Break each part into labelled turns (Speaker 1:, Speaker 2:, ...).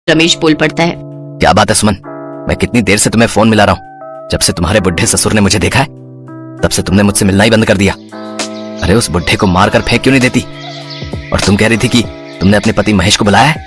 Speaker 1: रमेश बोल पड़ता है।
Speaker 2: क्या बात है सुमन, मैं कितनी देर से तुम्हें फोन मिला रहा हूँ। जब से तुम्हारे बुढ़े ससुर ने मुझे देखा है तब से तुमने मुझसे मिलना ही बंद कर दिया। अरे उस बुढ़े को मार कर फेंक क्यों नहीं देती? और तुम कह रही थी कि तुमने अपने पति महेश को बुलाया है।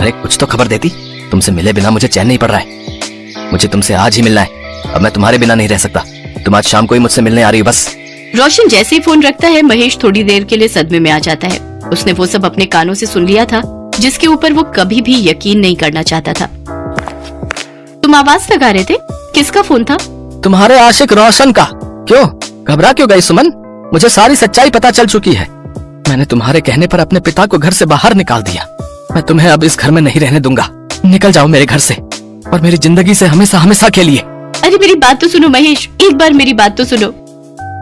Speaker 2: अरे कुछ तो खबर देती। तुमसे मिले बिना मुझे चैन नहीं पड़ रहा है। मुझे तुमसे आज ही मिलना है। अब मैं तुम्हारे बिना नहीं रह सकता। तुम आज शाम को ही मुझसे मिलने आ रही हो बस।
Speaker 1: रोशन जैसे ही फोन रखता है महेश थोड़ी देर के लिए सदमे में आ जाता है। उसने वो सब अपने कानों से सुन लिया था जिसके ऊपर वो कभी भी यकीन नहीं करना चाहता था। तुम आवाज लगा रहे थे, किसका फोन था?
Speaker 2: तुम्हारे आशिक रोशन का। क्यों घबरा क्यों गई सुमन? मुझे सारी सच्चाई पता चल चुकी है। मैंने तुम्हारे कहने पर अपने पिता को घर से बाहर निकाल दिया। मैं तुम्हें अब इस घर में नहीं रहने दूंगा। निकल जाओ मेरे घर से और मेरी जिंदगी से हमेशा हमेशा के लिए।
Speaker 1: अरे मेरी बात तो सुनो महेश, एक बार मेरी बात तो सुनो।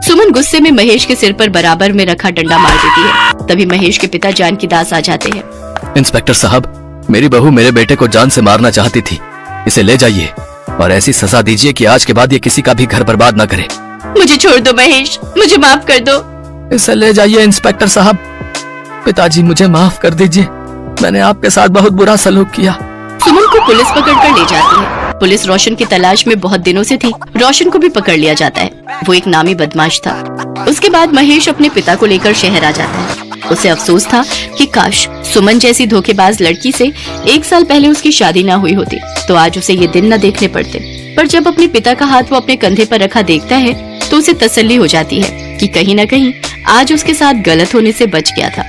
Speaker 1: सुमन गुस्से में महेश के सिर पर बराबर में रखा डंडा मार देती है। तभी महेश के पिता जानकी दास आ जाते हैं।
Speaker 2: इंस्पेक्टर साहब, मेरी बहू मेरे बेटे को जान से मारना चाहती थी। इसे ले जाइए और ऐसी सजा दीजिए कि आज के बाद ये किसी का भी घर बर्बाद न करे।
Speaker 1: मुझे छोड़ दो महेश, मुझे माफ कर दो।
Speaker 2: इसे ले जाइए इंस्पेक्टर साहब। पिताजी मुझे माफ कर दीजिए, मैंने आपके साथ बहुत बुरा सलूक किया।
Speaker 1: सुमन को पुलिस पकड़कर ले जाती है। पुलिस रोशन की तलाश में बहुत दिनों से थी। रोशन को भी पकड़ लिया जाता है। वो एक नामी बदमाश था। उसके बाद महेश अपने पिता को लेकर शहर आ जाता है। उसे अफसोस था कि काश सुमन जैसी धोखेबाज लड़की से 1 साल पहले उसकी शादी ना हुई होती तो आज उसे ये दिन न देखने पड़ते। पर जब अपने पिता का हाथ वो अपने कंधे पर रखा देखता है तो उसे तसल्ली हो जाती है कि कहीं न कहीं आज उसके साथ गलत होने से बच गया था।